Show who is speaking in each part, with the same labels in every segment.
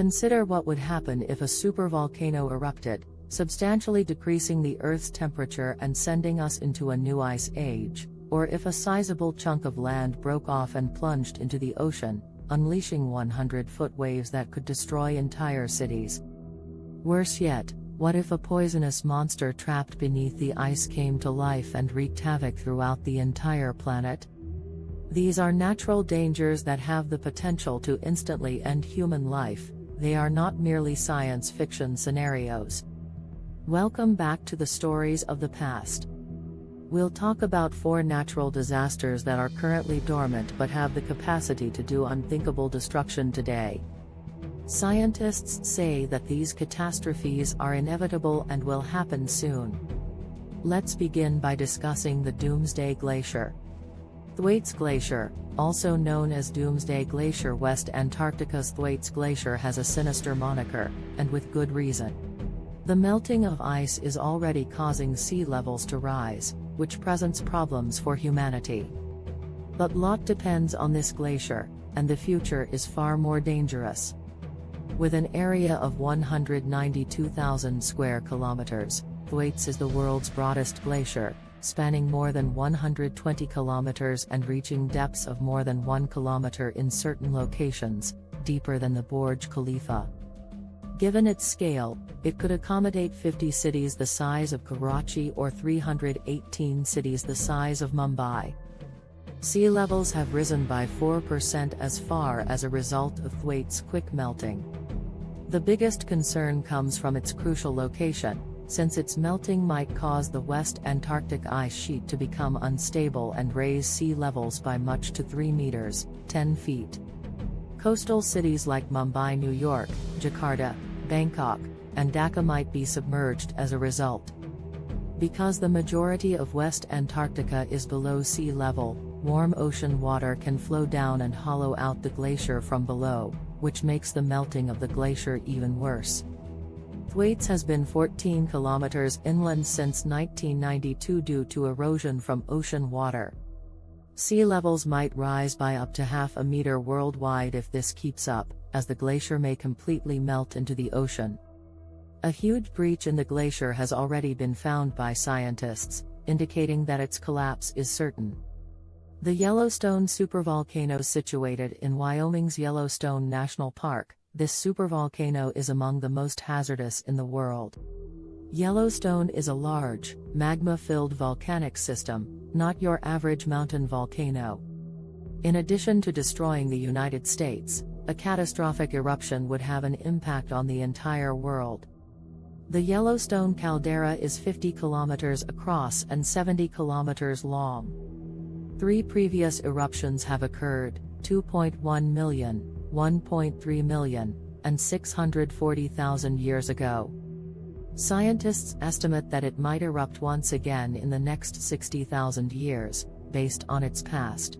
Speaker 1: Consider what would happen if a supervolcano erupted, substantially decreasing the Earth's temperature and sending us into a new ice age, or if a sizable chunk of land broke off and plunged into the ocean, unleashing 100-foot waves that could destroy entire cities. Worse yet, what if a poisonous monster trapped beneath the ice came to life and wreaked havoc throughout the entire planet? These are natural dangers that have the potential to instantly end human life. They are not merely science fiction scenarios. Welcome back to the stories of the past. We'll talk about 4 natural disasters that are currently dormant but have the capacity to do unthinkable destruction today. Scientists say that these catastrophes are inevitable and will happen soon. Let's begin by discussing the Doomsday Glacier. Thwaites Glacier, also known as Doomsday Glacier. West Antarctica's Thwaites Glacier has a sinister moniker, and with good reason. The melting of ice is already causing sea levels to rise, which presents problems for humanity. But lot depends on this glacier, and the future is far more dangerous. With an area of 192,000 square kilometers, Thwaites is the world's broadest glacier, spanning more than 120 kilometers and reaching depths of more than 1 kilometer in certain locations, deeper than the Burj Khalifa. Given its scale, it could accommodate 50 cities the size of Karachi or 318 cities the size of Mumbai. Sea levels have risen by 4% as far as a result of Thwaites' quick melting. The biggest concern comes from its crucial location, since its melting might cause the West Antarctic ice sheet to become unstable and raise sea levels by much to 3 meters, 10 feet. Coastal cities like Mumbai, New York, Jakarta, Bangkok, and Dhaka might be submerged as a result. Because the majority of West Antarctica is below sea level, warm ocean water can flow down and hollow out the glacier from below, which makes the melting of the glacier even worse. Thwaites has been 14 kilometers inland since 1992 due to erosion from ocean water. Sea levels might rise by up to half a meter worldwide if this keeps up, as the glacier may completely melt into the ocean. A huge breach in the glacier has already been found by scientists, indicating that its collapse is certain. The Yellowstone supervolcano, situated in Wyoming's Yellowstone National Park, this supervolcano is among the most hazardous in the world. Yellowstone is a large, magma-filled volcanic system, not your average mountain volcano. In addition to destroying the United States, a catastrophic eruption would have an impact on the entire world. The Yellowstone caldera is 50 kilometers across and 70 kilometers long. 3 previous eruptions have occurred, 2.1 million, 1.3 million, and 640,000 years ago. Scientists estimate that it might erupt once again in the next 60,000 years, based on its past.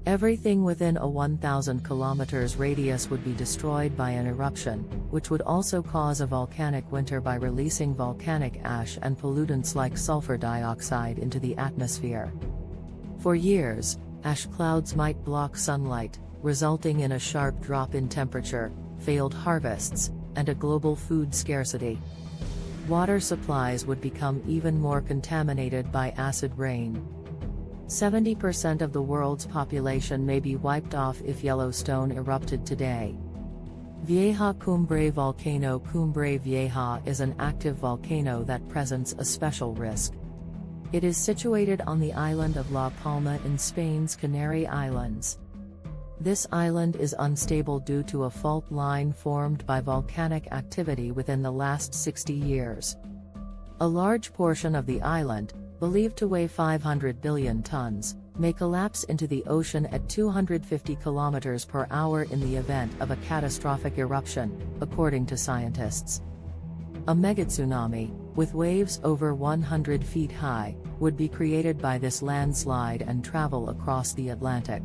Speaker 1: Everything within a 1,000 kilometers radius would be destroyed by an eruption, which would also cause a volcanic winter by releasing volcanic ash and pollutants like sulfur dioxide into the atmosphere. For years, ash clouds might block sunlight, resulting in a sharp drop in temperature, failed harvests, and a global food scarcity. Water supplies would become even more contaminated by acid rain. 70% of the world's population may be wiped off if Yellowstone erupted today. Vieja Cumbre volcano. Cumbre Vieja is an active volcano that presents a special risk. It is situated on the island of La Palma in Spain's Canary Islands. This island is unstable due to a fault line formed by volcanic activity within the last 60 years. A large portion of the island, believed to weigh 500 billion tons, may collapse into the ocean at 250 kilometers per hour in the event of a catastrophic eruption, according to scientists. A megatsunami, with waves over 100 feet high, would be created by this landslide and travel across the Atlantic.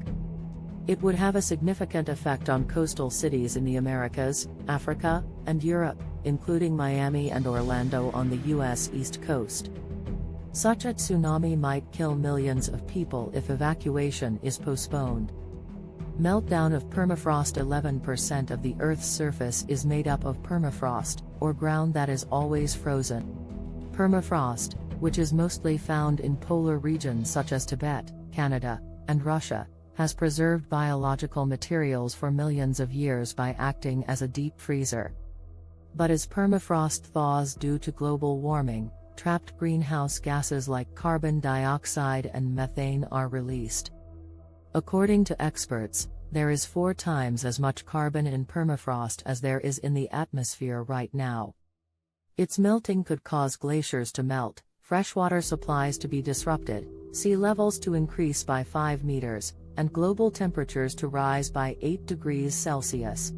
Speaker 1: It would have a significant effect on coastal cities in the Americas, Africa, and Europe, including Miami and Orlando on the U.S. East Coast. Such a tsunami might kill millions of people if evacuation is postponed. Meltdown of permafrost. 11% of the Earth's surface is made up of permafrost, or ground that is always frozen. Permafrost, which is mostly found in polar regions such as Tibet, Canada, and Russia, has preserved biological materials for millions of years by acting as a deep freezer. But as permafrost thaws due to global warming, trapped greenhouse gases like carbon dioxide and methane are released. According to experts, there is 4 times as much carbon in permafrost as there is in the atmosphere right now. Its melting could cause glaciers to melt, freshwater supplies to be disrupted, sea levels to increase by 5 meters, and global temperatures to rise by 8 degrees Celsius.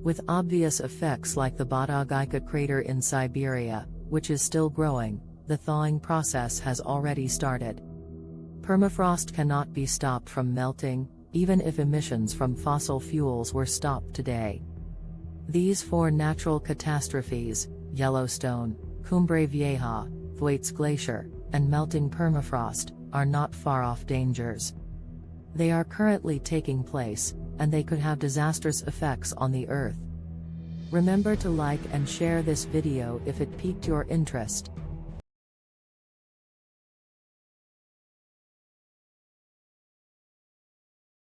Speaker 1: With obvious effects like the Botogayka crater in Siberia, which is still growing, the thawing process has already started. Permafrost cannot be stopped from melting, even if emissions from fossil fuels were stopped today. These 4 natural catastrophes, Yellowstone, Cumbre Vieja, Thwaites Glacier, and melting permafrost, are not far-off dangers. They are currently taking place, and they could have disastrous effects on the Earth. Remember to like and share this video if it piqued your interest.